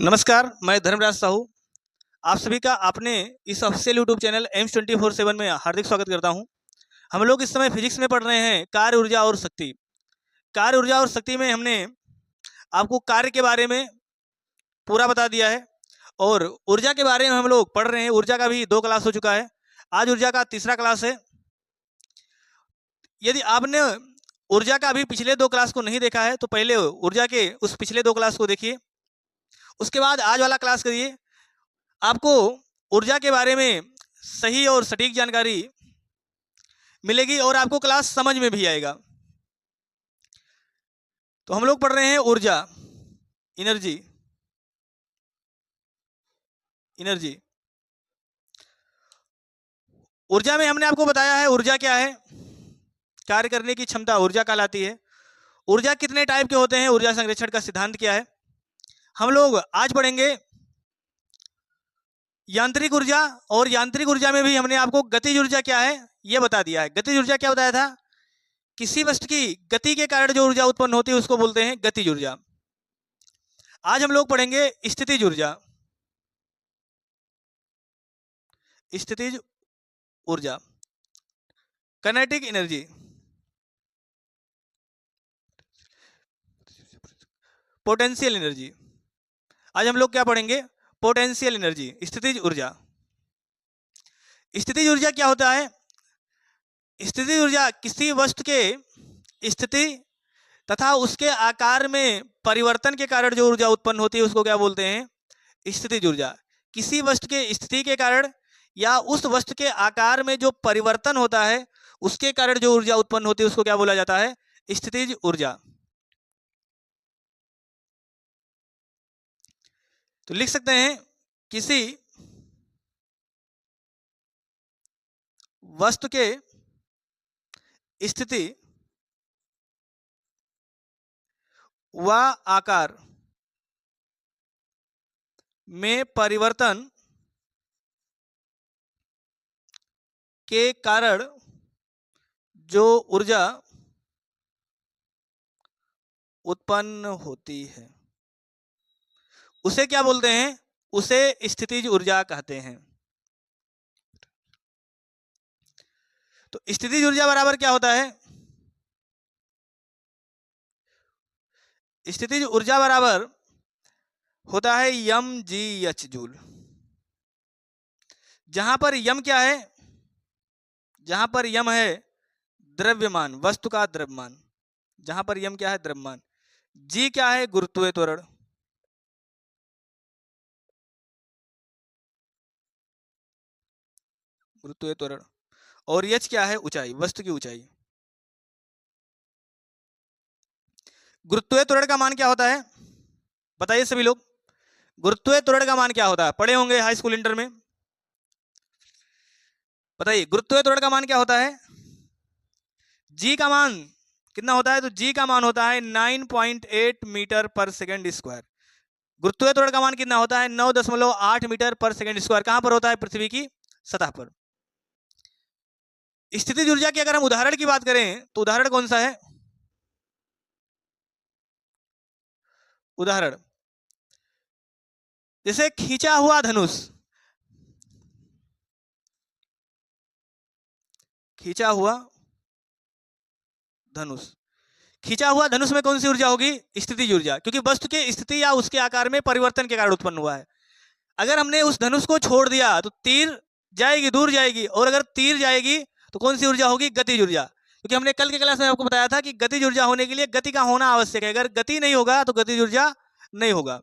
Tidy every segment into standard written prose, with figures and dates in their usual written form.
नमस्कार, मैं धर्मराज साहू। आप सभी का अपने इस ऑफिशियल यूट्यूब चैनल एम्स 24/7 में हार्दिक स्वागत करता हूं। हम लोग इस समय फिजिक्स में पढ़ रहे हैं कार्य ऊर्जा और शक्ति। कार्य ऊर्जा और शक्ति में हमने आपको कार्य के बारे में पूरा बता दिया है और ऊर्जा के बारे में हम लोग पढ़ रहे हैं। ऊर्जा का भी 2 क्लास हो चुका है, आज ऊर्जा का तीसरा क्लास है। यदि आपने ऊर्जा का अभी पिछले 2 क्लास को नहीं देखा है तो पहले ऊर्जा के उस पिछले 2 क्लास को देखिए, उसके बाद आज वाला क्लास करिए। आपको ऊर्जा के बारे में सही और सटीक जानकारी मिलेगी और आपको क्लास समझ में भी आएगा। तो हम लोग पढ़ रहे हैं ऊर्जा, एनर्जी। ऊर्जा में हमने आपको बताया है ऊर्जा क्या है, कार्य करने की क्षमता ऊर्जा कहलाती है। ऊर्जा कितने टाइप के होते हैं, ऊर्जा संरक्षण का सिद्धांत क्या है। हम लोग आज पढ़ेंगे यांत्रिक ऊर्जा, और यांत्रिक ऊर्जा में भी हमने आपको गतिज ऊर्जा क्या है यह बता दिया है। गतिज ऊर्जा क्या बताया था, किसी वस्तु की गति के कारण जो ऊर्जा उत्पन्न होती है उसको बोलते हैं गतिज ऊर्जा। आज हम लोग पढ़ेंगे स्थितिज ऊर्जा। स्थितिज ऊर्जा, काइनेटिक एनर्जी, पोटेंशियल एनर्जी। आज हम लोग क्या पढ़ेंगे, पोटेंशियल एनर्जी, स्थितिज ऊर्जा। स्थितिज ऊर्जा क्या होता है, स्थितिज ऊर्जा किसी वस्तु के स्थिति तथा उसके आकार में परिवर्तन के कारण जो ऊर्जा उत्पन्न होती है उसको क्या बोलते हैं, स्थितिज ऊर्जा। किसी वस्तु के स्थिति के कारण या उस वस्तु के आकार में जो परिवर्तन होता है उसके कारण जो ऊर्जा उत्पन्न होती है उसको क्या बोला जाता है, स्थितिज ऊर्जा। तो लिख सकते हैं किसी वस्तु के स्थिति व आकार में परिवर्तन के कारण जो ऊर्जा उत्पन्न होती है उसे क्या बोलते हैं, उसे स्थितिज ऊर्जा कहते हैं। तो स्थितिज ऊर्जा बराबर क्या होता है, स्थितिज ऊर्जा बराबर होता है mgh जूल। जहां पर यम क्या है, जहां पर यम है द्रव्यमान, वस्तु का द्रव्यमान। जहां पर यम क्या है, द्रव्यमान। जी क्या है, गुरुत्वीय त्वरण। गुरुत्वीय त्वरण। और एच क्या है, ऊंचाई, वस्तु की ऊंचाई। गुरुत्वीय त्वरण का मान क्या होता है, बताइए सभी लोग। गुरुत्वीय त्वरण का मान क्या होता है, पढ़े होंगे हाई स्कूल इंटर में। बताइए गुरुत्वीय त्वरण का मान क्या होता है। जी का मान कितना होता है, तो जी का मान होता है 9.8 मीटर पर सेकेंड स्क्वायर। गुरुत्वीय त्वरण का मान कितना होता है, 9.8 मीटर पर सेकेंड स्क्वायर। कहां पर होता है, पृथ्वी की सतह पर। स्थितिज ऊर्जा की अगर हम उदाहरण की बात करें तो उदाहरण कौन सा है, उदाहरण जैसे खींचा हुआ धनुष। खींचा हुआ धनुष, खींचा हुआ धनुष में कौन सी ऊर्जा होगी, स्थितिज ऊर्जा, क्योंकि वस्तु के स्थिति या उसके आकार में परिवर्तन के कारण उत्पन्न हुआ है। अगर हमने उस धनुष को छोड़ दिया तो तीर जाएगी, दूर जाएगी, और अगर तीर जाएगी तो कौन सी ऊर्जा होगी, गतिज ऊर्जा। क्योंकि हमने कल के क्लास में आपको बताया था कि गतिज ऊर्जा होने के लिए गति का होना आवश्यक है। अगर गति नहीं होगा तो गतिज ऊर्जा नहीं होगा।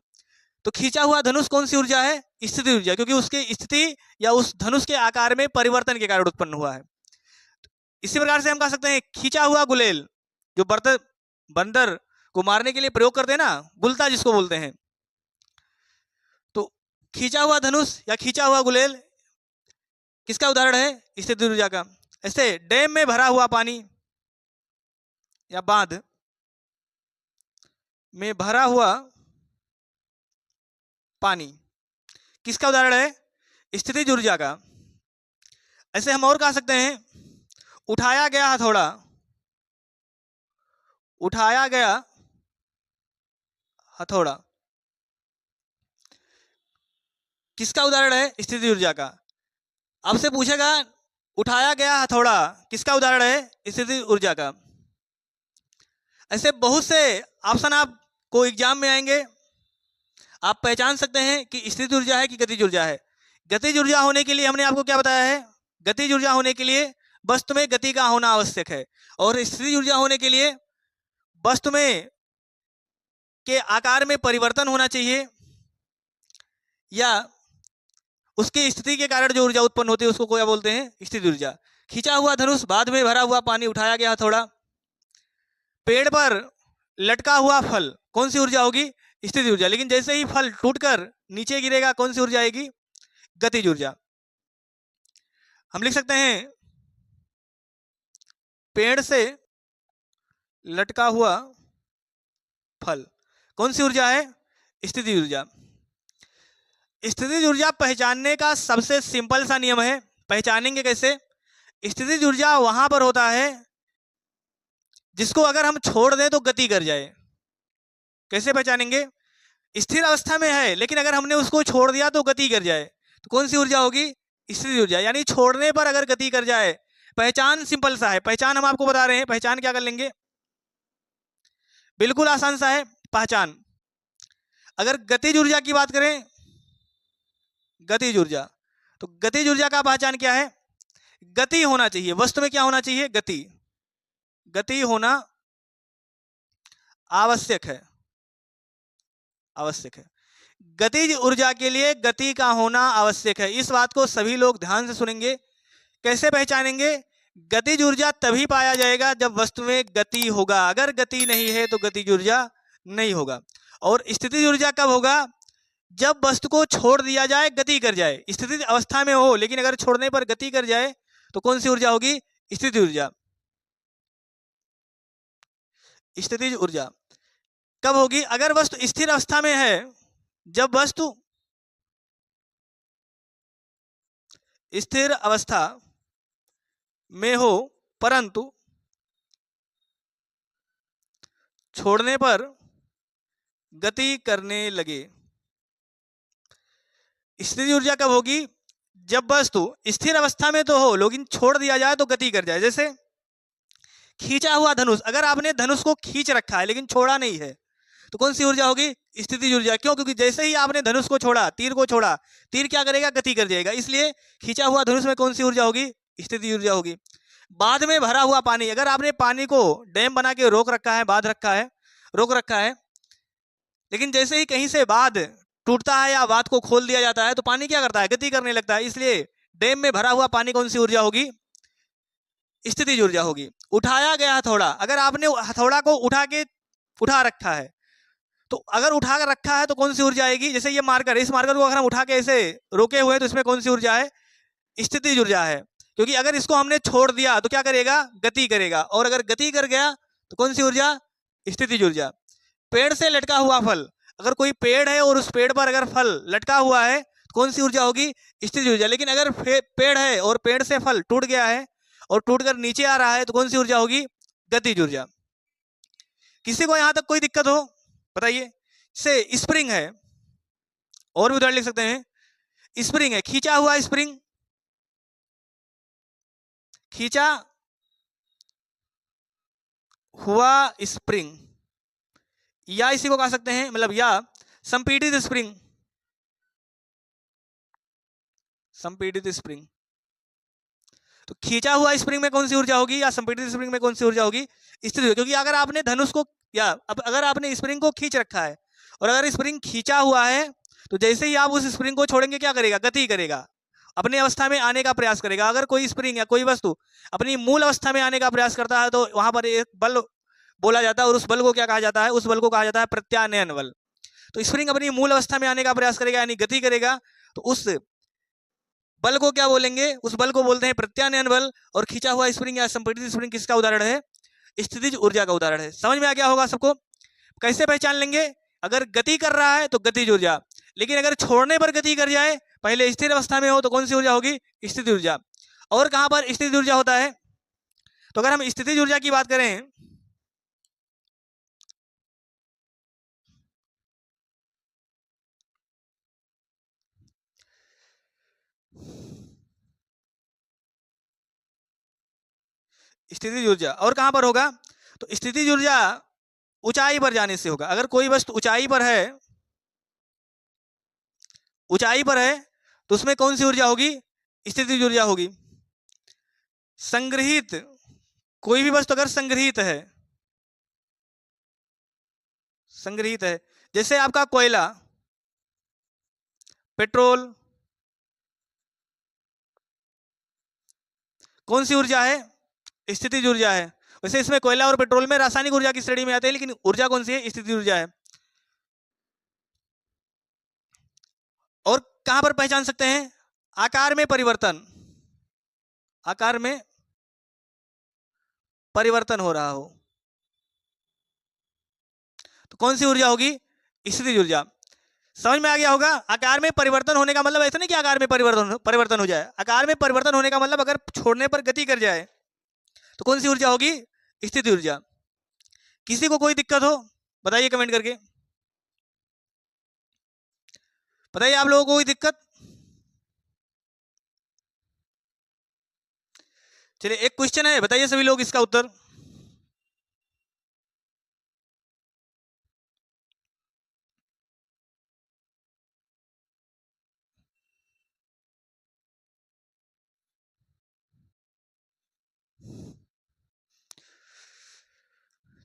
तो खींचा हुआ धनुष कौन सी ऊर्जा है, स्थितिज ऊर्जा, क्योंकि उसके स्थिति या उस धनुष के आकार में परिवर्तन के कारण उत्पन्न हुआ है। इसी प्रकार से हम कह सकते हैं खींचा हुआ गुलेल, जो बंदर को मारने के लिए प्रयोग करते हैं ना, गुलता जिसको बोलते हैं। तो खींचा हुआ धनुष या खींचा हुआ गुलेल किसका उदाहरण है, स्थितिज ऊर्जा का। ऐसे डैम में भरा हुआ पानी या बांध में भरा हुआ पानी किसका उदाहरण है, स्थितिज ऊर्जा का। ऐसे हम और कह सकते हैं उठाया गया हथौड़ा, उठाया गया हथौड़ा किसका उदाहरण है? स्थिति ऊर्जा का। आपसे पूछेगा उठाया गया हथौड़ा किसका उदाहरण है? स्थिति ऊर्जा का। ऐसे बहुत से ऑप्शन आपको एग्जाम में आएंगे, आप पहचान सकते हैं कि स्थिति ऊर्जा है कि गतिज ऊर्जा है। गतिज ऊर्जा होने के लिए हमने आपको क्या बताया है? गतिज ऊर्जा होने के लिए वस्तु में गति का होना आवश्यक है, और स्थिति ऊर्जा होने के लिए वस्तु में के आकार में परिवर्तन होना चाहिए, या उसकी स्थिति के कारण जो ऊर्जा उत्पन्न होती है उसको क्या बोलते हैं? स्थिति ऊर्जा। खींचा हुआ धनुष, बाद में भरा हुआ पानी, उठाया गया हथौड़ा, पेड़ पर लटका हुआ फल, कौन सी ऊर्जा होगी? स्थिति ऊर्जा। लेकिन जैसे ही फल टूटकर नीचे गिरेगा कौन सी ऊर्जा आएगी? गतिज ऊर्जा। हम लिख सकते हैं पेड़ से लटका हुआ फल, कौन सी ऊर्जा है? स्थिति ऊर्जा। स्थिति ऊर्जा पहचानने का सबसे सिंपल सा नियम है। पहचानेंगे कैसे? स्थिति ऊर्जा वहां पर होता है जिसको अगर हम छोड़ दें तो गति कर जाए। कैसे पहचानेंगे? स्थिर अवस्था में है लेकिन अगर हमने उसको छोड़ दिया तो गति कर जाए, तो कौन सी ऊर्जा होगी? स्थिति ऊर्जा। यानी छोड़ने पर अगर गति कर जाए। पहचान सिंपल सा है, पहचान हम आपको बता रहे हैं। पहचान क्या कर लेंगे? बिल्कुल आसान सा है पहचान। अगर गतिज ऊर्जा की बात करें, गतिज ऊर्जा, तो गतिज ऊर्जा का पहचान क्या है? गति होना चाहिए, वस्तु में क्या होना चाहिए? गति। गति होना आवश्यक है, आवश्यक है। गतिज ऊर्जा के लिए गति का होना आवश्यक है। इस बात को सभी लोग ध्यान से सुनेंगे। कैसे पहचानेंगे? गतिज ऊर्जा तभी पाया जाएगा जब वस्तु में गति होगा। अगर गति नहीं है तो गतिज ऊर्जा नहीं होगा। और स्थितिज ऊर्जा कब होगा? जब वस्तु को छोड़ दिया जाए, गति कर जाए। स्थितिज अवस्था में हो लेकिन अगर छोड़ने पर गति कर जाए तो कौन सी ऊर्जा होगी? स्थितिज ऊर्जा। स्थितिज ऊर्जा कब होगी? अगर वस्तु स्थिर अवस्था में है, जब वस्तु स्थिर अवस्था में हो परंतु छोड़ने पर गति करने लगे। स्थितिज ऊर्जा कब होगी? जब वस्तु स्थिर अवस्था में तो हो लेकिन छोड़ दिया जाए तो गति कर जाए। जैसे खींचा हुआ धनुष, अगर आपने धनुष को खींच रखा है लेकिन छोड़ा नहीं है तो कौन सी ऊर्जा होगी? स्थितिज ऊर्जा। क्यों? क्योंकि जैसे ही आपने धनुष को छोड़ा, तीर को छोड़ा, तीर क्या करेगा? गति कर जाएगा। इसलिए खींचा हुआ धनुष में कौन सी ऊर्जा होगी? स्थितिज ऊर्जा होगी। बाद में भरा हुआ पानी, अगर आपने पानी को डैम बना के रोक रखा है, बांध रखा है, रोक रखा है, लेकिन जैसे ही कहीं से बांध टूटता है या बांध को खोल दिया जाता है तो पानी क्या करता है? गति करने लगता है। इसलिए डैम में भरा हुआ पानी कौन सी ऊर्जा होगी? स्थितिज ऊर्जा होगी। उठाया गया हथौड़ा, अगर आपने हथौड़ा को उठा रखा है तो अगर उठा कर रखा है तो कौन सी ऊर्जा आएगी? जैसे ये मार्कर, इस मार्कर को अगर हम उठा के ऐसे रोके हुए हैं तो इसमें कौन सी ऊर्जा है? स्थितिज ऊर्जा है। क्योंकि अगर इसको हमने छोड़ दिया तो क्या करेगा? गति करेगा। और अगर गति कर गया तो कौन सी ऊर्जा? स्थितिज ऊर्जा। पेड़ से लटका हुआ फल, अगर कोई पेड़ है और उस पेड़ पर अगर फल लटका हुआ है तो कौन सी ऊर्जा होगी? स्थितिज ऊर्जा। लेकिन अगर पेड़ है और पेड़ से फल टूट गया है और टूटकर नीचे आ रहा है तो कौन सी ऊर्जा होगी? गतिज ऊर्जा। किसी को यहां तक कोई दिक्कत हो बताइए? से स्प्रिंग है, और भी उदाहरण लिख सकते हैं। स्प्रिंग है, खींचा हुआ स्प्रिंग, खींचा हुआ स्प्रिंग, या इसी को कह सकते हैं, मतलब या संपीड़ित स्प्रिंग, संपीड़ित स्प्रिंग। तो खींचा हुआ स्प्रिंग में कौन सी ऊर्जा होगी या संपीड़ित स्प्रिंग में कौन सी ऊर्जा होगी? स्थिर। क्योंकि अगर आपने धनुष को या अगर आपने स्प्रिंग को खींच रखा है और अगर स्प्रिंग खींचा हुआ है तो जैसे ही आप उस स्प्रिंग को छोड़ेंगे क्या करेगा? गति करेगा, अपनी अवस्था में आने का प्रयास करेगा। अगर कोई स्प्रिंग या कोई वस्तु अपनी मूल अवस्था में आने का प्रयास करता है तो वहां पर एक बल बोला जाता है और उस बल को क्या कहा जाता है? उस बल को कहा जाता है प्रत्यानयन बल। तो स्प्रिंग अपनी मूल अवस्था में आने का प्रयास करेगा यानी गति करेगा, तो उस बल को क्या बोलेंगे? उस बल को बोलते हैं प्रत्यानयन बल। और खींचा हुआ स्प्रिंग या संपीड़ित स्प्रिंग किसका उदाहरण है? स्थितिज ऊर्जा का उदाहरण है। समझ में आ गया होगा सबको? कैसे पहचान लेंगे? अगर गति कर रहा है तो गतिज ऊर्जा, लेकिन अगर छोड़ने पर गति कर जाए, पहले स्थिर अवस्था में हो तो कौन सी ऊर्जा होगी? स्थितिज ऊर्जा। और कहां पर स्थितिज ऊर्जा होता है? तो अगर हम स्थितिज ऊर्जा की बात करें स्थितिज ऊर्जा। और कहाँ पर होगा? तो स्थितिज ऊर्जा ऊंचाई पर जाने से होगा। अगर कोई वस्तु ऊंचाई पर है, ऊंचाई पर है, तो उसमें कौन सी ऊर्जा होगी? स्थितिज ऊर्जा होगी। संग्रहित, कोई भी वस्तु अगर संग्रहित है, संग्रहित है, जैसे आपका कोयला, पेट्रोल, कौन सी ऊर्जा है? स्थितिज ऊर्जा है। वैसे इसमें कोयला और पेट्रोल में रासायनिक ऊर्जा की श्रेणी में आते हैं, लेकिन ऊर्जा कौन सी है? स्थितिज ऊर्जा है। और कहां पर पहचान सकते हैं? आकार में परिवर्तन, आकार में परिवर्तन हो रहा हो तो कौन सी ऊर्जा होगी? स्थितिज ऊर्जा। समझ में आ गया होगा? आकार में परिवर्तन होने का मतलब ऐसा नहीं कि आकार में परिवर्तन हो जाए। आकार में परिवर्तन होने का मतलब अगर छोड़ने पर गति कर जाए तो कौन सी ऊर्जा होगी? स्थितिज ऊर्जा। किसी को कोई दिक्कत हो बताइए कमेंट करके, बताइए आप लोगों को कोई दिक्कत? चलिए एक क्वेश्चन है, बताइए सभी लोग इसका उत्तर।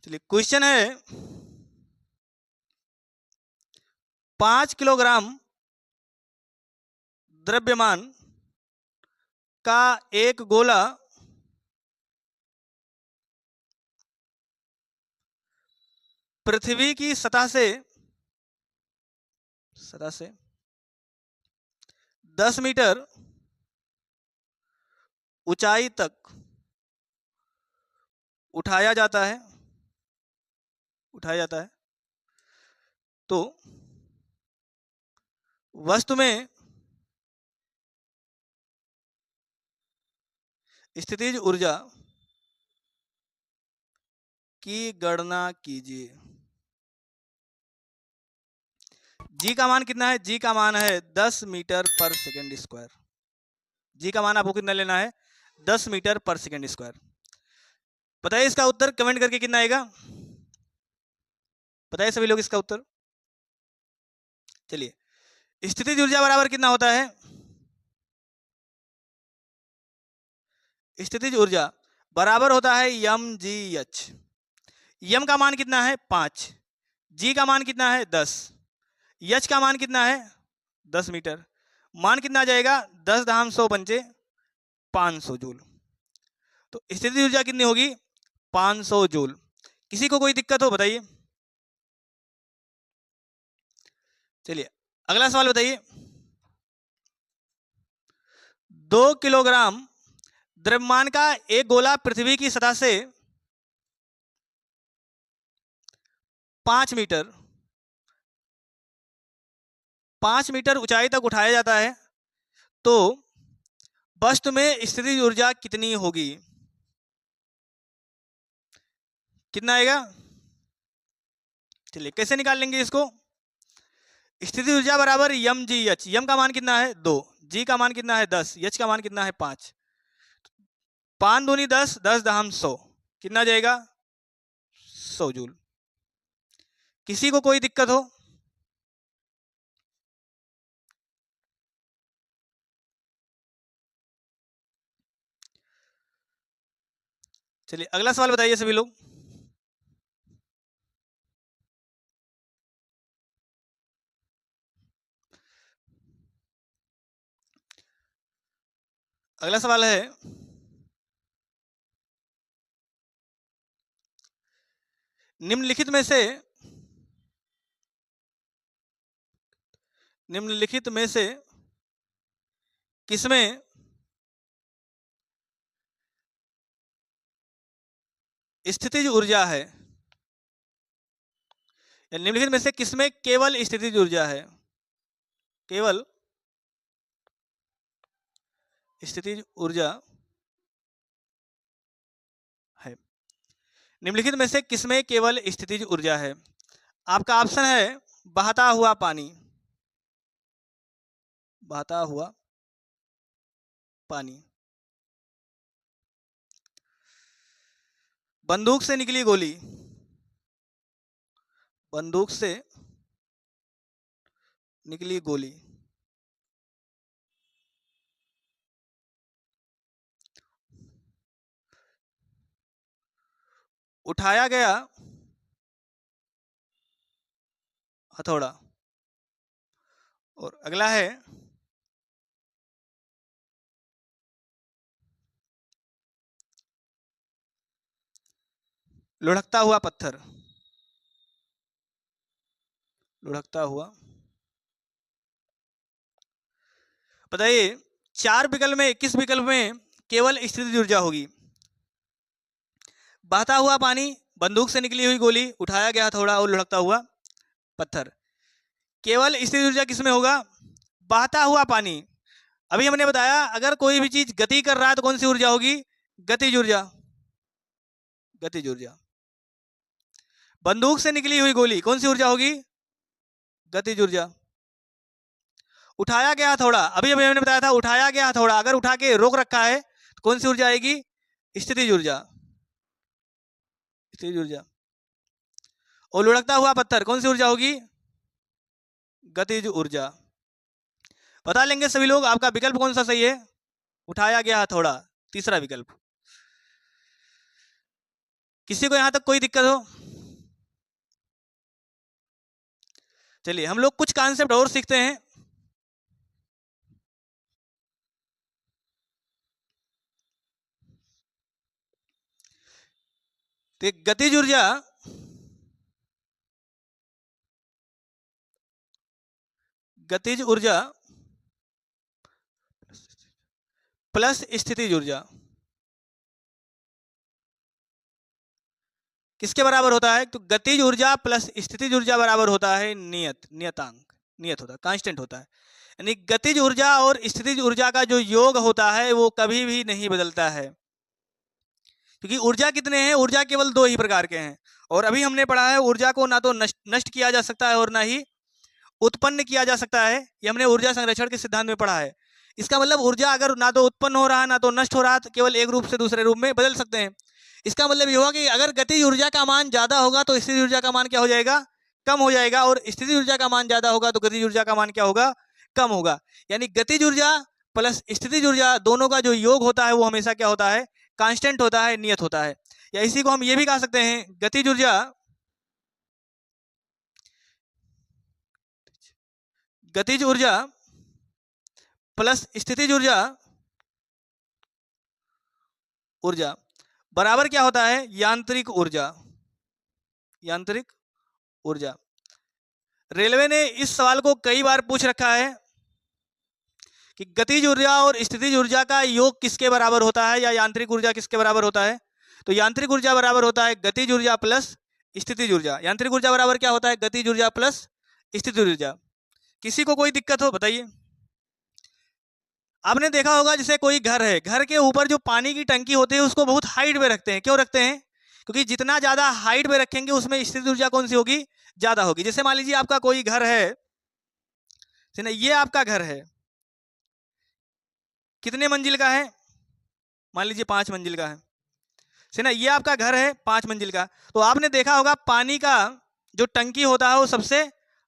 चलिए क्वेश्चन है 5 किलोग्राम द्रव्यमान का एक गोला पृथ्वी की सतह से 10 मीटर ऊंचाई तक उठाया जाता है, तो वस्तु में स्थितिज ऊर्जा की गणना कीजिए। जी का मान कितना है? जी का मान है 10 मीटर पर सेकेंड स्क्वायर। जी का मान आपको कितना लेना है? 10 मीटर पर सेकेंड स्क्वायर। बताइए इसका उत्तर कमेंट करके कितना आएगा? बताइए सभी लोग इसका उत्तर। चलिए स्थितिज ऊर्जा बराबर कितना होता है? स्थितिज ऊर्जा बराबर होता है mgh। m का मान कितना है? 5। g का मान कितना है? 10। h का मान कितना है? 10 मीटर। मान कितना आ जाएगा? 10 पंचे 500 जूल। तो स्थितिज ऊर्जा कितनी होगी? 500 जूल। किसी को कोई दिक्कत हो बताइए। चलिए अगला सवाल बताइए। 2 किलोग्राम द्रव्यमान का एक गोला पृथ्वी की सतह से 5 मीटर 5 मीटर ऊंचाई तक उठाया जाता है, तो वस्तु में स्थितिज ऊर्जा कितनी होगी? कितना आएगा? चलिए कैसे निकाल लेंगे इसको? स्थितिज ऊर्जा बराबर mgh। m का मान कितना है? 2। g का मान कितना है? 10। h का मान कितना है? 5। 5 दूनी 10, 10 100, कितना जाएगा? 100 जूल। किसी को कोई दिक्कत हो? चलिए अगला सवाल बताइए सभी लोग। अगला सवाल है निम्नलिखित में से किसमें स्थितिज ऊर्जा है? या निम्नलिखित में से किसमें केवल स्थितिज ऊर्जा है? केवल स्थितिज ऊर्जा है। निम्नलिखित में से किसमें केवल स्थितिज ऊर्जा है? आपका ऑप्शन है बहता हुआ पानी, बहता हुआ पानी, बंदूक से निकली गोली, बंदूक से निकली गोली, उठाया गया हथौड़ा, और अगला है लुढ़कता हुआ पत्थर, लुढ़कता हुआ। बताइए, चार विकल्प में किस विकल्प में केवल स्थितिज ऊर्जा होगी? बहता हुआ पानी, बंदूक से निकली हुई गोली, उठाया गया हथौड़ा और लुढ़कता हुआ पत्थर। केवल स्थितिज ऊर्जा किस में होगा? बहता हुआ पानी। अभी हमने बताया अगर कोई भी चीज गति कर रहा है तो कौन सी ऊर्जा होगी? गतिज ऊर्जा, गतिज ऊर्जा। बंदूक से निकली हुई गोली कौन सी ऊर्जा होगी? गतिज ऊर्जा। उठाया गया हथौड़ा, अभी अभी हमने बताया था उठाया गया हथौड़ा अगर उठा के रोक रखा है तो कौन सी ऊर्जा आएगी? स्थितिज ऊर्जा, स्थितिज ऊर्जा। और लुढ़कता हुआ पत्थर कौन सी ऊर्जा होगी? गतिज ऊर्जा। बता लेंगे सभी लोग आपका विकल्प कौन सा सही है? उठाया गया हथौड़ा, तीसरा विकल्प। किसी को यहां तक कोई दिक्कत हो? चलिए हम लोग कुछ कॉन्सेप्ट और सीखते हैं। तो गतिज ऊर्जा, गतिज ऊर्जा प्लस स्थितिज ऊर्जा किसके बराबर होता है? तो गतिज ऊर्जा प्लस स्थितिज ऊर्जा बराबर होता है नियत, नियतांक, नियत होता है, कांस्टेंट होता है। यानी गतिज ऊर्जा और स्थितिज ऊर्जा का जो योग होता है वो कभी भी नहीं बदलता है, क्योंकि ऊर्जा कितने हैं? ऊर्जा केवल दो ही प्रकार के हैं। और अभी हमने पढ़ा है ऊर्जा को ना तो नष्ट किया जा सकता है और ना ही उत्पन्न किया जा सकता है। ये हमने ऊर्जा संरक्षण के सिद्धांत में पढ़ा है। इसका मतलब ऊर्जा अगर ना तो उत्पन्न हो रहा है ना तो नष्ट हो रहा है तो केवल एक रूप से दूसरे रूप में बदल सकते हैं। इसका मतलब ये होगा कि अगर गतिज ऊर्जा का मान ज्यादा होगा तो स्थितिज ऊर्जा का मान क्या हो जाएगा? कम हो जाएगा। और स्थितिज ऊर्जा का मान ज्यादा होगा तो गतिज ऊर्जा का मान क्या होगा? कम होगा। यानी गतिज ऊर्जा प्लस स्थितिज ऊर्जा दोनों का जो योग होता है वो हमेशा क्या होता है? कांस्टेंट होता है, नियत होता है। या इसी को हम ये भी कह सकते हैं गतिज ऊर्जा, गतिज ऊर्जा प्लस स्थितिज ऊर्जा, ऊर्जा बराबर क्या होता है? यांत्रिक ऊर्जा, यांत्रिक ऊर्जा। रेलवे ने इस सवाल को कई बार पूछ रखा है कि गतिज ऊर्जा और स्थितिज ऊर्जा का योग किसके बराबर होता है या यांत्रिक ऊर्जा किसके बराबर होता है? तो यांत्रिक ऊर्जा बराबर होता है गतिज ऊर्जा प्लस स्थितिज ऊर्जा। यांत्रिक ऊर्जा बराबर क्या होता है? गतिज ऊर्जा प्लस स्थितिज ऊर्जा। किसी को कोई दिक्कत हो बताइए। आपने देखा होगा जैसे कोई घर है, घर के ऊपर जो पानी की टंकी होती है उसको बहुत हाइट पे रखते हैं। क्यों रखते हैं? क्योंकि जितना ज्यादा हाइट पे रखेंगे उसमें स्थितिज ऊर्जा कौन सी होगी? ज्यादा होगी। जैसे मान लीजिए आपका कोई घर है, ये आपका घर है, कितने मंजिल का है? मान लीजिए 5 मंजिल का है, ना। ये आपका घर है 5 मंजिल का। तो आपने देखा होगा पानी का जो टंकी होता है वो सबसे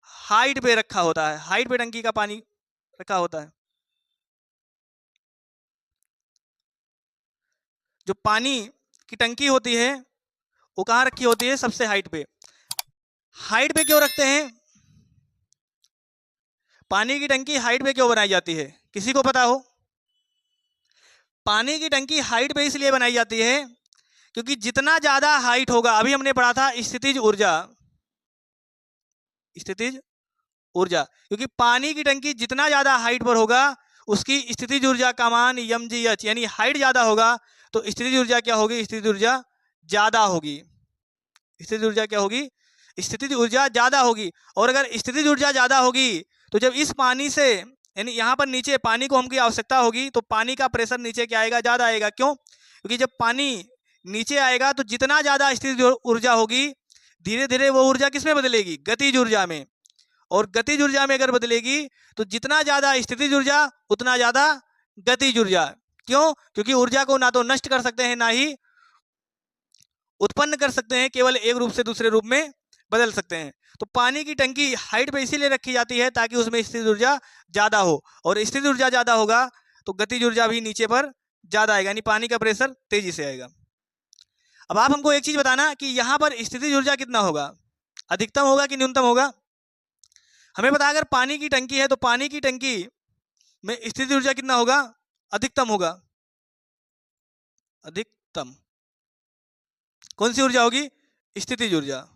हाइट पे रखा होता है, हाइट पे टंकी का पानी रखा होता है। जो पानी की टंकी होती है वो कहाँ रखी होती है? सबसे हाइट पे। हाइट पे क्यों रखते हैं? पानी की टंकी हाइट पे क्यों बनाई जाती है? किसी को पता हो? पानी की टंकी हाइट पे इसलिए बनाई जाती है क्योंकि जितना ज्यादा हाइट होगा, अभी हमने पढ़ा था स्थितिज ऊर्जा, स्थितिज ऊर्जा, क्योंकि पानी की टंकी जितना ज्यादा हाइट पर होगा उसकी स्थितिज ऊर्जा का मान mgh, यानी हाइट ज्यादा होगा तो स्थितिज ऊर्जा क्या होगी? स्थितिज ऊर्जा ज्यादा होगी। स्थितिज ऊर्जा क्या होगी? स्थितिज ऊर्जा ज्यादा होगी। और अगर स्थितिज ऊर्जा ज्यादा होगी तो जब इस पानी से, यानी यहाँ पर नीचे पानी को हमकी आवश्यकता होगी तो पानी का प्रेशर नीचे क्या आएगा? ज्यादा आएगा। क्यों? क्योंकि जब पानी नीचे आएगा तो जितना ज्यादा स्थितिज ऊर्जा होगी धीरे धीरे वो ऊर्जा किस में बदलेगी? गतिज ऊर्जा में। और गतिज ऊर्जा में अगर बदलेगी तो जितना ज्यादा स्थितिज ऊर्जा उतना ज्यादा गतिज ऊर्जा। क्यों? क्योंकि ऊर्जा को ना तो नष्ट कर सकते हैं ना ही उत्पन्न कर सकते हैं, केवल एक रूप से दूसरे रूप में बदल सकते हैं। तो पानी की टंकी हाइट पे इसीलिए रखी जाती है ताकि उसमें स्थितिज ऊर्जा ज़्यादा हो, और स्थितिज ऊर्जा ज़्यादा होगा तो गतिज ऊर्जा भी नीचे पर ज़्यादा आएगा, यानी पानी का प्रेशर तेजी से आएगा। अब आप हमको एक चीज़ बताना कि यहाँ पर स्थितिज ऊर्जा कितना होगा, अधिकतम होगा कि न्यूनतम होगा। हमें पता अगर पानी की टंकी है तो पानी की टंकी में स्थितिज ऊर्जा कितना होगा, अधिकतम होगा। अधिकतम कौन सी ऊर्जा होगी, स्थितिज ऊर्जा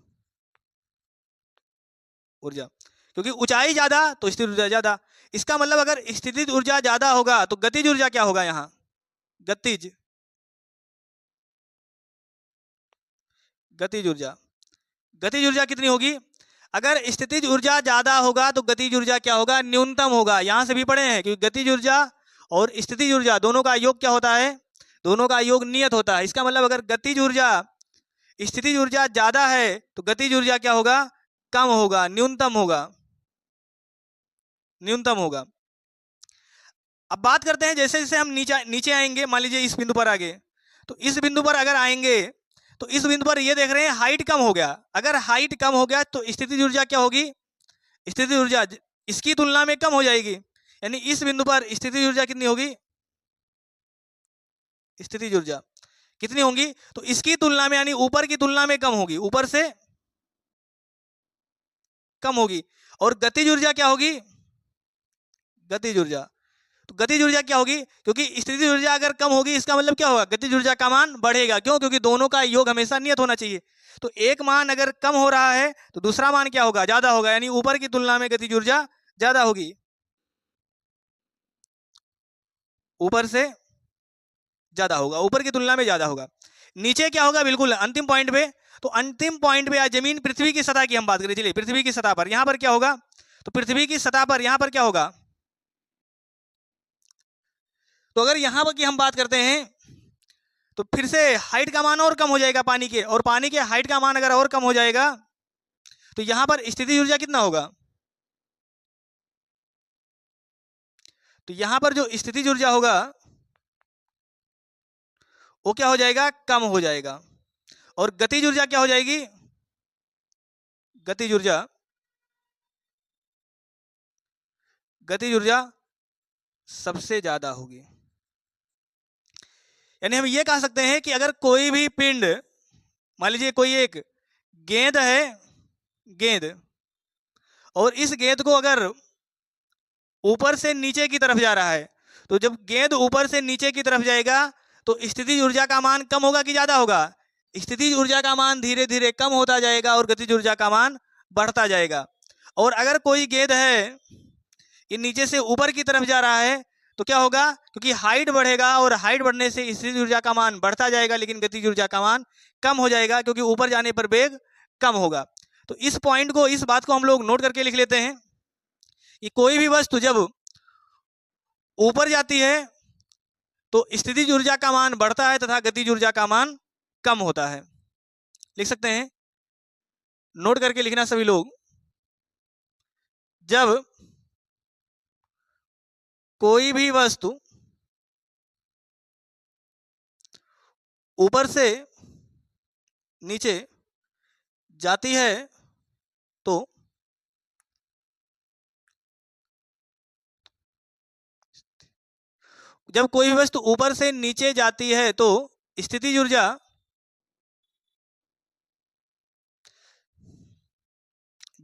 क्योंकि ऊंचाई ज्यादा तो स्थितिज ऊर्जा ज्यादा। इसका मतलब अगर स्थितिज ऊर्जा ज्यादा होगा तो गतिज ऊर्जा क्या होगा, यहाँ गतिज गतिज ऊर्जा कितनी होगी, अगर स्थितिज ऊर्जा ज्यादा होगा तो गतिज ऊर्जा क्या होगा, न्यूनतम होगा। यहां से भी पढ़े हैं कि गतिज ऊर्जा और स्थितिज ऊर्जा दोनों का योग क्या होता है, दोनों का योग नियत होता है। इसका मतलब अगर गतिज ऊर्जा स्थितिज ऊर्जा ज्यादा है तो गतिज ऊर्जा क्या होगा, कम होगा, न्यूनतम होगा। अब बात करते हैं जैसे जैसे हम नीचे आएंगे, मान लीजिए इस बिंदु पर आ गए, तो इस बिंदु पर अगर आएंगे तो इस बिंदु पर ये देख रहे हैं हाइट कम हो गया। अगर हाइट कम हो गया तो स्थितिज ऊर्जा क्या होगी, स्थितिज ऊर्जा इसकी तुलना में कम हो जाएगी, यानी इस बिंदु पर स्थितिज ऊर्जा कितनी होगी, स्थितिज ऊर्जा कितनी होगी, तो इसकी तुलना में यानी ऊपर की तुलना में कम होगी, ऊपर से कम होगी। और गतिज ऊर्जा क्या होगी, गतिज ऊर्जा, तो गतिज ऊर्जा क्या होगी, क्योंकि स्थितिज ऊर्जा अगर कम होगी इसका मतलब क्या होगा, गतिज ऊर्जा का मान बढ़ेगा। क्यों, क्योंकि दोनों का योग हमेशा नियत होना चाहिए। तो एक मान अगर कम हो रहा है तो दूसरा मान क्या होगा, ज्यादा होगा, यानी ऊपर की तुलना में गतिज ऊर्जा ज्यादा होगी, ऊपर से ज्यादा होगा, ऊपर की तुलना में ज्यादा होगा। नीचे क्या होगा, बिल्कुल अंतिम पॉइंट पे, तो अंतिम पॉइंट पे आज जमीन पृथ्वी की सतह की हम बात करें, चलिए पृथ्वी की सतह पर यहां पर क्या होगा, तो पृथ्वी की सतह पर यहां पर क्या होगा, तो अगर यहां पर की हम बात करते हैं तो फिर से हाइट का मान और कम हो जाएगा पानी के, और पानी के हाइट का मान अगर और कम हो जाएगा तो यहां पर स्थितिज ऊर्जा कितना होगा, तो यहां पर जो स्थितिज ऊर्जा होगा वो क्या हो जाएगा, कम हो जाएगा। और गतिज ऊर्जा क्या हो जाएगी, गतिज ऊर्जा सबसे ज्यादा होगी। यानी हम ये कह सकते हैं कि अगर कोई भी पिंड, मान लीजिए कोई एक गेंद है, गेंद, और इस गेंद को अगर ऊपर से नीचे की तरफ जा रहा है, तो जब गेंद ऊपर से नीचे की तरफ जाएगा तो स्थितिज ऊर्जा का मान कम होगा कि ज्यादा होगा, स्थितिज ऊर्जा का मान धीरे धीरे कम होता जाएगा और गतिज ऊर्जा का मान बढ़ता जाएगा। और अगर कोई गेंद है ये नीचे से ऊपर की तरफ जा रहा है तो क्या होगा, क्योंकि हाइट बढ़ेगा और हाइट बढ़ने से स्थितिज ऊर्जा का मान बढ़ता जाएगा लेकिन गतिज ऊर्जा का मान कम हो जाएगा, क्योंकि ऊपर जाने पर वेग कम होगा। तो इस पॉइंट को, इस बात को हम लोग नोट करके लिख लेते हैं कि कोई भी वस्तु जब ऊपर जाती है तो स्थितिज ऊर्जा का मान बढ़ता है तथा गतिज ऊर्जा का मान कम होता है। लिख सकते हैं, नोट करके लिखना सभी लोग, जब कोई भी वस्तु ऊपर से नीचे जाती है तो जब कोई भी वस्तु ऊपर से नीचे जाती है तो स्थितिज ऊर्जा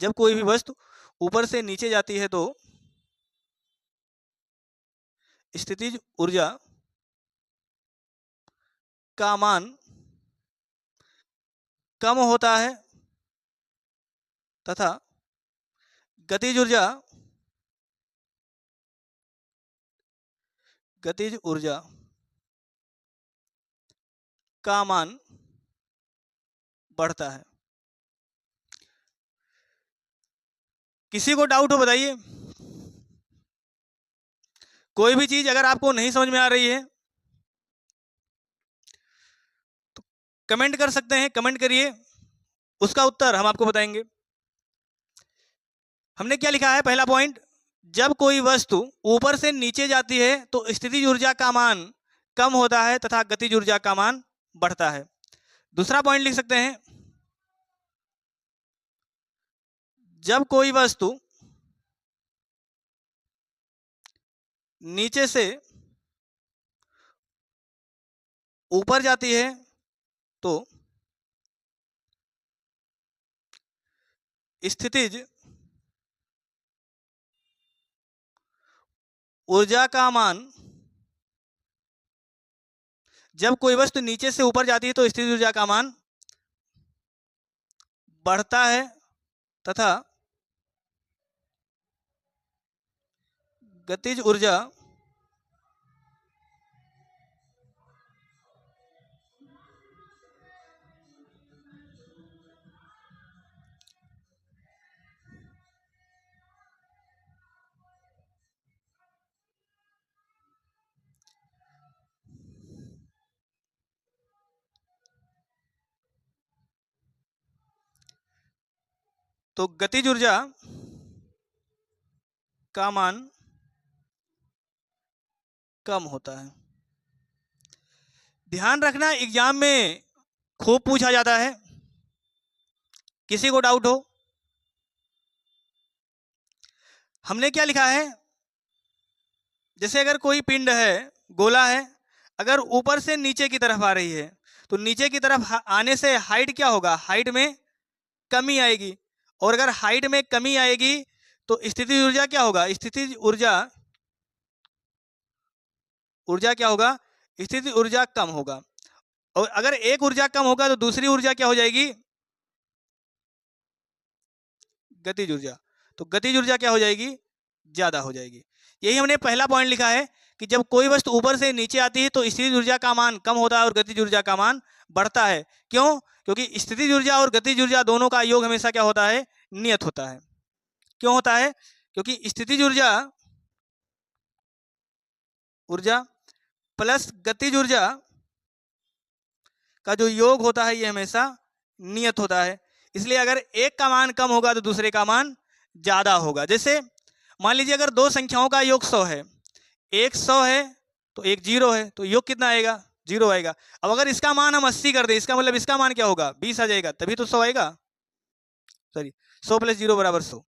जब कोई भी वस्तु ऊपर से नीचे जाती है तो स्थितिज ऊर्जा का मान कम होता है तथा गतिज ऊर्जा का मान बढ़ता है। किसी को डाउट हो बताइए, कोई भी चीज अगर आपको नहीं समझ में आ रही है तो कमेंट कर सकते हैं, कमेंट करिए, उसका उत्तर हम आपको बताएंगे। हमने क्या लिखा है, पहला पॉइंट, जब कोई वस्तु ऊपर से नीचे जाती है तो स्थितिज ऊर्जा का मान कम होता है तथा गतिज ऊर्जा का मान बढ़ता है। दूसरा पॉइंट लिख सकते हैं, जब कोई वस्तु नीचे से ऊपर जाती है तो स्थितिज ऊर्जा का मान, जब कोई वस्तु नीचे से ऊपर जाती है तो स्थितिज ऊर्जा का मान बढ़ता है तथा गतिज ऊर्जा तो गतिज ऊर्जा का मान कम होता है। ध्यान रखना, एग्जाम में खूब पूछा जाता है, किसी को डाउट हो। हमने क्या लिखा है, जैसे अगर कोई पिंड है, गोला है, अगर ऊपर से नीचे की तरफ आ रही है तो नीचे की तरफ आने से हाइट क्या होगा, हाइट में कमी आएगी, और अगर हाइट में कमी आएगी तो स्थितिज ऊर्जा क्या होगा, स्थितिज ऊर्जा क्या होगा, स्थितिज ऊर्जा कम होगा। और अगर एक ऊर्जा कम होगा तो दूसरी ऊर्जा क्या हो जाएगी, गतिज ऊर्जा। तो गतिज ऊर्जा क्या हो जाएगी, ज्यादा हो जाएगी। यही हमने पहला पॉइंट लिखा है कि जब कोई वस्तु ऊपर से नीचे आती है तो स्थितिज ऊर्जा का मान कम होता है और गतिज ऊर्जा का मान बढ़ता है। क्यों, क्योंकि स्थितिज ऊर्जा और गतिज ऊर्जा दोनों का योग हमेशा क्या होता है, नियत होता है। क्यों होता है, क्योंकि स्थितिज ऊर्जा प्लस गतिज ऊर्जा का जो योग होता है ये हमेशा नियत होता है। इसलिए अगर एक का मान कम होगा तो दूसरे का मान ज्यादा होगा। जैसे मान लीजिए अगर दो संख्याओं का योग 100 है, एक 100 है तो एक 0 है, तो योग कितना आएगा, 0 आएगा। अब अगर इसका मान हम 80 कर दें, इसका मतलब इसका मान क्या होगा, 20 आ जाएगा, तभी तो 100 आएगा। सॉरी, 100 + 0 = 100।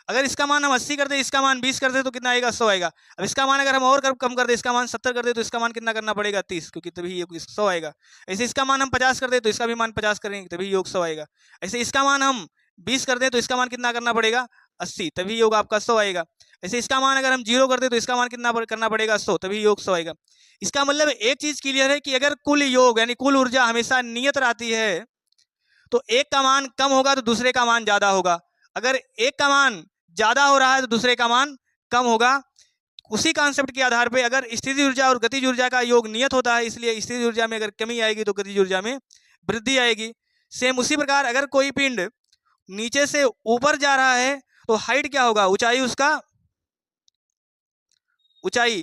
अगर इसका मान हम 80 कर दे, इसका मान 20 कर दे तो कितना आएगा, 100 आएगा। अब इसका मान अगर हम और कम कर दे, इसका मान 70 कर दे तो इसका मान कितना करना पड़ेगा, 30, क्योंकि तभी योग 100 आएगा। ऐसे इसका मान हम 50 कर दे तो इसका भी मान 50 करेंगे तभी योग 100 आएगा। ऐसे इसका मान हम 20 कर दे तो इसका मान कितना करना पड़ेगा, 80, तभी योग आपका 100 आएगा। ऐसे इसका मान अगर हम 0 कर दे तो इसका मान कितना करना पड़ेगा, 100, तभी योग 100 आएगा। इसका मतलब एक चीज क्लियर है कि अगर कुल योग यानी कुल ऊर्जा हमेशा नियत रहती है तो एक का मान कम होगा तो दूसरे का मान ज्यादा होगा। अगर एक का मान ज्यादा हो रहा है तो दूसरे का मान कम होगा। उसी कॉन्सेप्ट के आधार पे अगर स्थितिज ऊर्जा और गतिज ऊर्जा का योग नियत होता है, इसलिए स्थितिज ऊर्जा में अगर कमी आएगी तो गतिज ऊर्जा में वृद्धि आएगी। सेम उसी प्रकार अगर कोई पिंड नीचे से ऊपर जा रहा है तो हाइट क्या होगा, ऊंचाई, उसका ऊंचाई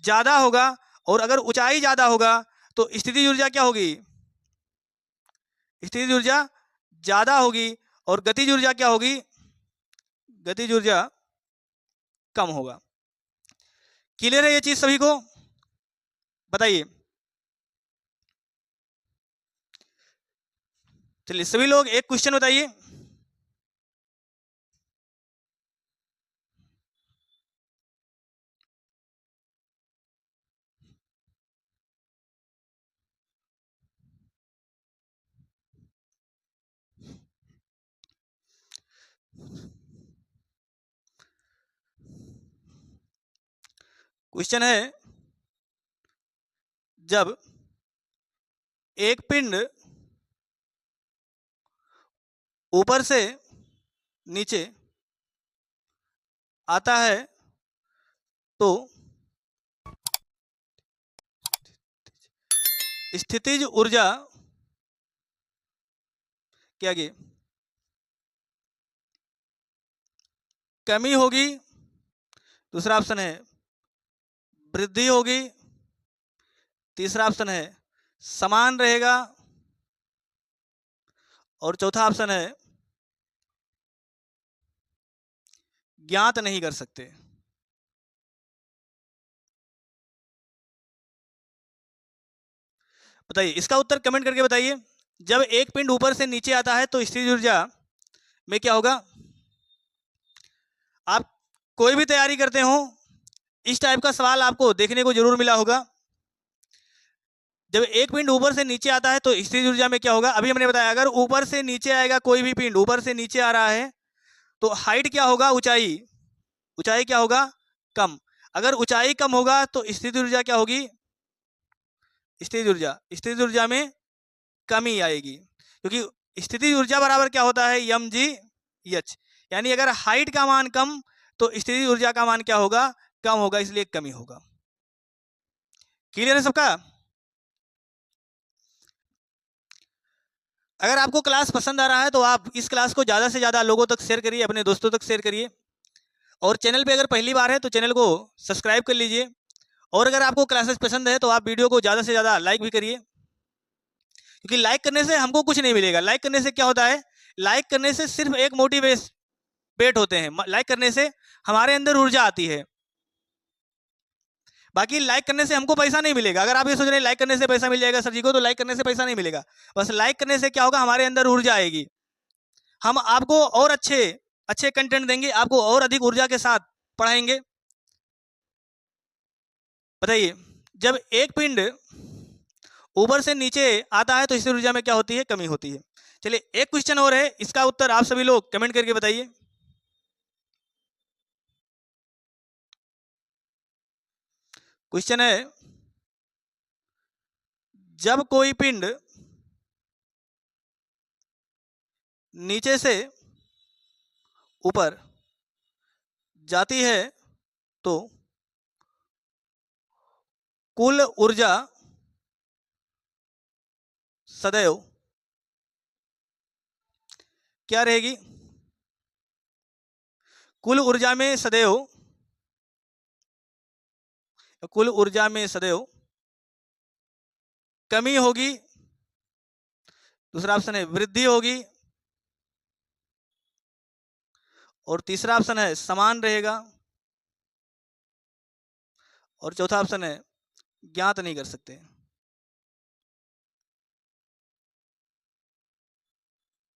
ज्यादा होगा। और अगर ऊंचाई ज्यादा होगा तो स्थितिज ऊर्जा क्या होगी, स्थितिज ऊर्जा ज्यादा होगी। और गतिज ऊर्जा क्या होगी, गतिज ऊर्जा कम होगा। क्लियर है ये चीज सभी को, बताइए। चलिए सभी लोग एक क्वेश्चन बताइए। क्वेश्चन है, जब एक पिंड ऊपर से नीचे आता है तो स्थितिज ऊर्जा क्या की कमी होगी, दूसरा ऑप्शन है वृद्धि होगी, तीसरा ऑप्शन है समान रहेगा, और चौथा ऑप्शन है ज्ञात नहीं कर सकते। बताइए, इसका उत्तर कमेंट करके बताइए। जब एक पिंड ऊपर से नीचे आता है तो स्थितिज ऊर्जा में क्या होगा? आप कोई भी तैयारी करते हो, इस टाइप का सवाल आपको देखने को जरूर मिला होगा। जब एक पिंड ऊपर से नीचे आता है तो स्थितिज ऊर्जा में क्या होगा? अभी हमने बताया, अगर ऊपर से नीचे आएगा, कोई भी पिंड ऊपर से नीचे आ रहा है तो हाइट क्या होगा? ऊंचाई। ऊंचाई क्या होगा? कम। अगर ऊंचाई कम होगा तो स्थितिज ऊर्जा क्या होगी? स्थितिज ऊर्जा में कमी आएगी, क्योंकि स्थितिज ऊर्जा बराबर क्या होता है? mgh। यानी अगर हाइट का मान कम तो स्थितिज ऊर्जा का मान क्या होगा? कम होगा, इसलिए कमी होगा। क्लियर है सबका? अगर आपको क्लास पसंद आ रहा है तो आप इस क्लास को ज़्यादा से ज़्यादा लोगों तक शेयर करिए, अपने दोस्तों तक शेयर करिए। और चैनल पे अगर पहली बार है तो चैनल को सब्सक्राइब कर लीजिए। और अगर आपको क्लासेस पसंद है तो आप वीडियो को ज़्यादा से ज़्यादा लाइक भी करिए, क्योंकि लाइक करने से हमको कुछ नहीं मिलेगा। लाइक करने से क्या होता है? लाइक करने से सिर्फ एक मोटिवेट होते हैं। लाइक करने से हमारे अंदर ऊर्जा आती है, बाकी लाइक करने से हमको पैसा नहीं मिलेगा। अगर आप ये सोच रहे हैं लाइक करने से पैसा मिल जाएगा सर जी को, तो लाइक करने से पैसा नहीं मिलेगा। बस लाइक करने से क्या होगा? हमारे अंदर ऊर्जा आएगी। हम आपको और अच्छे अच्छे कंटेंट देंगे, आपको और अधिक ऊर्जा के साथ पढ़ाएंगे। बताइए, जब एक पिंड ऊपर से नीचे आता है तो इससे ऊर्जा में क्या होती है? कमी होती है। चलिए, एक क्वेश्चन और है, इसका उत्तर आप सभी लोग कमेंट करके बताइए। क्वेश्चन है, जब कोई पिंड नीचे से ऊपर जाती है तो कुल ऊर्जा सदैव क्या रहेगी? कुल ऊर्जा में सदैव कमी होगी। दूसरा ऑप्शन है वृद्धि होगी। और तीसरा ऑप्शन है समान रहेगा। और चौथा ऑप्शन है ज्ञात नहीं कर सकते।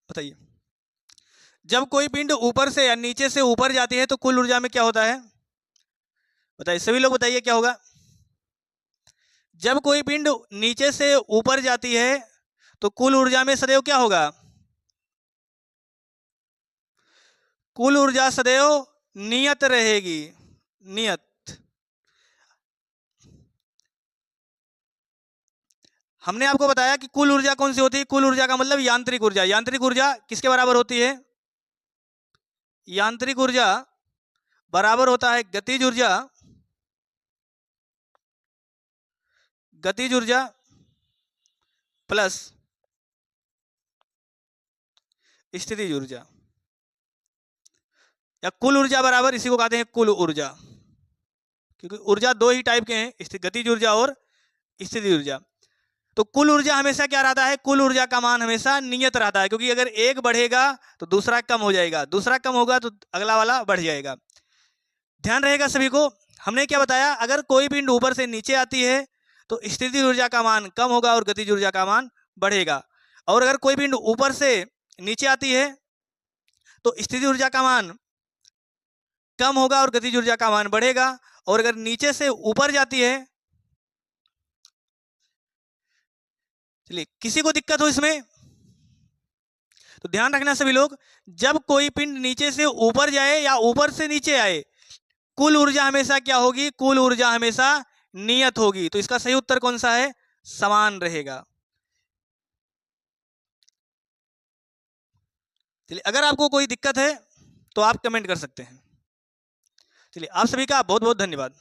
बताइए, जब कोई पिंड ऊपर से या नीचे से ऊपर जाती है तो कुल ऊर्जा में क्या होता है? बताइए, सभी लोग बताइए क्या होगा? जब कोई पिंड नीचे से ऊपर जाती है तो कुल ऊर्जा में सदैव क्या होगा? कुल ऊर्जा सदैव नियत रहेगी। नियत। हमने आपको बताया कि कुल ऊर्जा कौन सी होती है? कुल ऊर्जा का मतलब यांत्रिक ऊर्जा। यांत्रिक ऊर्जा किसके बराबर होती है? यांत्रिक ऊर्जा बराबर होता है गतिज ऊर्जा। गतिज ऊर्जा प्लस स्थितिज ऊर्जा, या कुल ऊर्जा बराबर इसी को कहते हैं कुल ऊर्जा, क्योंकि ऊर्जा दो ही टाइप के हैं, गतिज ऊर्जा और स्थितिज ऊर्जा। तो कुल ऊर्जा हमेशा क्या रहता है? कुल ऊर्जा का मान हमेशा नियत रहता है, क्योंकि अगर एक बढ़ेगा तो दूसरा कम हो जाएगा, दूसरा कम होगा तो अगला वाला बढ़ जाएगा। ध्यान रहेगा सभी को। हमने क्या बताया? अगर कोई पिंड ऊपर से नीचे आती है तो स्थितिज ऊर्जा का मान कम होगा और गतिज ऊर्जा का मान बढ़ेगा। और अगर कोई पिंड ऊपर से नीचे आती है तो स्थितिज ऊर्जा का मान कम होगा और गतिज ऊर्जा का मान बढ़ेगा। और अगर नीचे से ऊपर जाती है, चलिए किसी को दिक्कत हो इसमें तो ध्यान रखना सभी लोग, जब कोई पिंड नीचे से ऊपर जाए या ऊपर से नीचे आए, कुल ऊर्जा हमेशा क्या होगी? कुल ऊर्जा हमेशा नियत होगी। तो इसका सही उत्तर कौन सा है? समान रहेगा। चलिए, अगर आपको कोई दिक्कत है तो आप कमेंट कर सकते हैं। चलिए, आप सभी का बहुत बहुत धन्यवाद।